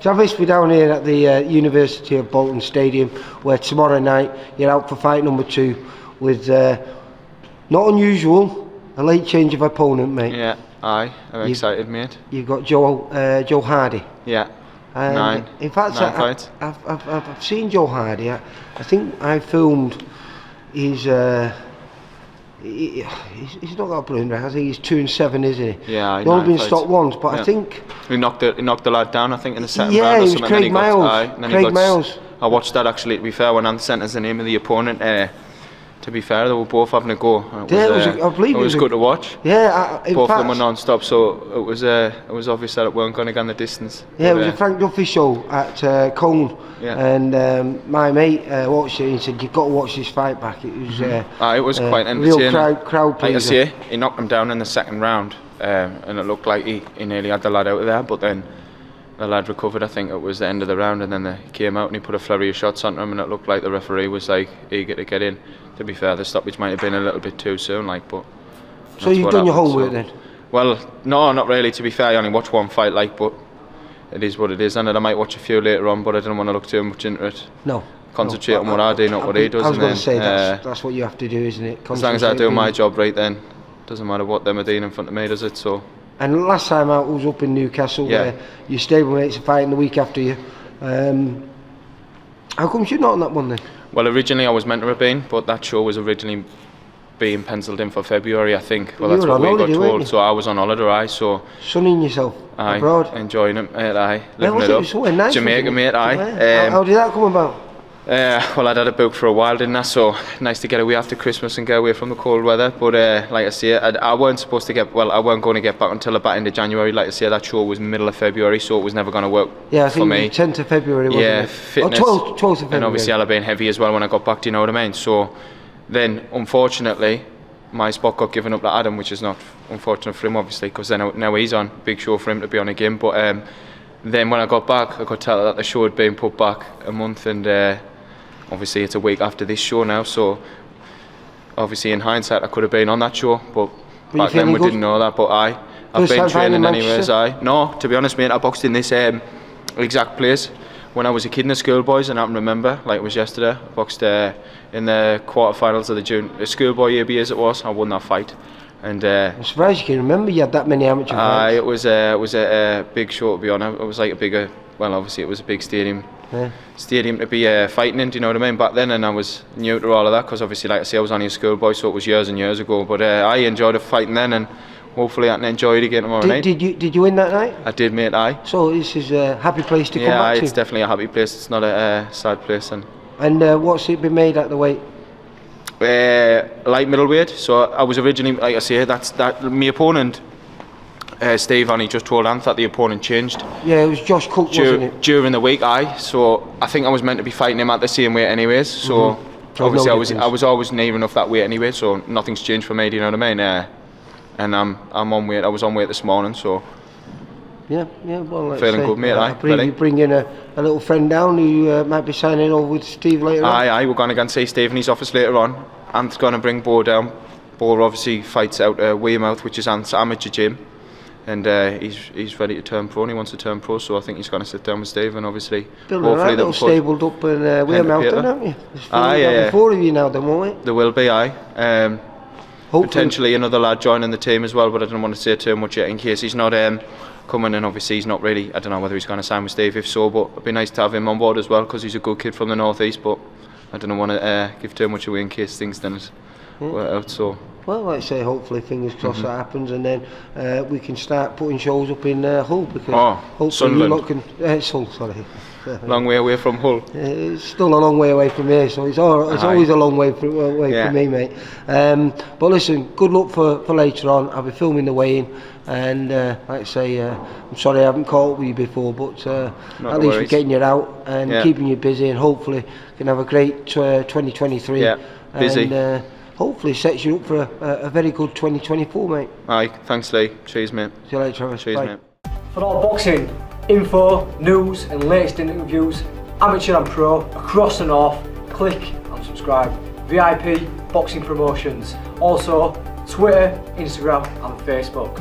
Travis, we're down here at the University of Bolton Stadium, where tomorrow night you're out for fight number 2 with, not unusual, a late change of opponent, mate. Yeah, I'm excited, mate. You've got Joe Hardy. Yeah, And in fact, nine fights. I've seen Joe Hardy. I think I filmed his... he's not got a brilliant record. I think he's 2-7, isn't he? Yeah, he's only been stopped once, but yeah. I think he knocked the lad down. I think in the second yeah, round or it was something. Craig Miles. Craig Miles. I watched that actually. To be fair, when Ant sent us the name of the opponent, to be fair, they were both having a go. It was good to watch. Yeah, both of them were non-stop, so it was obvious that it weren't going to go the distance. Yeah, but, it was a Frank Duffy show at Cone, yeah. And my mate watched it and he said, "You've got to watch this fight back." It was quite entertaining. Real crowd pleaser. Like I say, he knocked him down in the second round, and it looked like he nearly had the lad out of there, but then the lad recovered. I think it was the end of the round, and then he came out and he put a flurry of shots onto him, and it looked like the referee was like eager to get in. To be fair, the stoppage might have been a little bit too soon, like, but. So you've done your homework then? Well, no, not really. To be fair, I only watched one fight, like, but it is what it is, and I might watch a few later on, but I didn't want to look too much into it. No. Concentrate on what I do, not what he does. I was going to say that's what you have to do, isn't it? As long as I do my job right, then doesn't matter what them are doing in front of me, does it? So. And last time out was up in Newcastle, where your stablemates are fighting the week after you. How come you're not on that one then? Well, originally I was meant to have been, but that show was originally being penciled in for February, I think. Well, that's what we got told. So I was on holiday, so. Sunning yourself abroad. Enjoying it, mate. Living it up. Somewhere nice, Jamaica, mate. How did that come about? Well, I'd had a book for a while, didn't I? So nice to get away after Christmas and get away from the cold weather. But like I say, I weren't supposed to get. Well, I weren't going to get back until about end of January. Like I say, that show was middle of February, so it was never going to work. Yeah, I think for me. 10th of February. Wasn't it? Fitness. 12th of February. And obviously, I'll have been heavy as well when I got back. Do you know what I mean? So then, unfortunately, my spot got given up to Adam, which is not unfortunate for him, obviously, because then now he's on. Big show for him to be on again. But then when I got back, I got told that the show had been put back a month, and obviously it's a week after this show now. So obviously in hindsight, I could have been on that show, but back then we didn't know that. But I've been training anyways. No, to be honest, mate, I boxed in this exact place when I was a kid in the schoolboys, and I can remember like it was yesterday. I boxed in the quarterfinals of the schoolboy ABAs. It was. I won that fight, and I'm surprised you can remember you had that many amateur fights. It was a big show, to be honest. It was like a bigger. Well, obviously it was a big stadium. Yeah. Stadium to be fighting in, do you know what I mean, back then, and I was new to all of that because obviously, like I say, I was only a schoolboy, so it was years and years ago, but I enjoyed the fighting then, and hopefully I can enjoy it again tomorrow night. Did you win that night? I did, mate. So this is a happy place to come back to? Yeah, it's definitely a happy place. It's not a sad place. And what's it been made at the weight? Light middleweight. So I was originally, like I say, that my opponent, Steve, and he just told Ant that the opponent changed. Yeah, it was Josh Cook, wasn't it? During the week, so I think I was meant to be fighting him at the same weight anyways. So obviously I was always near enough that weight anyway. So nothing's changed for me. Do you know what I mean? And I'm on weight. I was on weight this morning. So yeah. Well, feeling good, mate. You bring in a little friend down who might be signing over with Steve later on. We're going to go and see Steve in his office later on. Ant's going to bring Bo down. Bo obviously fights out Weymouth, which is Ant's amateur gym. And he's ready to turn pro, and he wants to turn pro, so I think he's going to sit down with Steve and obviously hopefully they'll stabled up in Weymouth, haven't you? There's four of you now then, won't we? There will be, potentially another lad joining the team as well, but I don't want to say too much yet in case he's not coming, and obviously he's not really, I don't know whether he's going to sign with Steve, if so, but it'd be nice to have him on board as well, because he's a good kid from the northeast, but I don't want to give too much away in case things didn't work out, so. Well, like I say, hopefully, fingers crossed that happens, and then we can start putting shows up in Hull, because hopefully Sunderland. You lot can... Hull, sorry. Long way away from Hull. It's still a long way away from here, so it's always a long way from me, mate. But listen, good luck for later on. I'll be filming the weigh-in, and like I say, I'm sorry I haven't caught up with you before, but at least we're getting you out and keeping you busy, and hopefully can have a great 2023. Yeah, busy. And, hopefully sets you up for a very good 2024, mate. Aye, thanks Lee. Cheers, mate. See you later, Travis. Cheers, bye. Mate. For all boxing info, news and latest interviews, amateur and pro, across the north, click and subscribe. VIP Boxing Promotions. Also Twitter, Instagram and Facebook.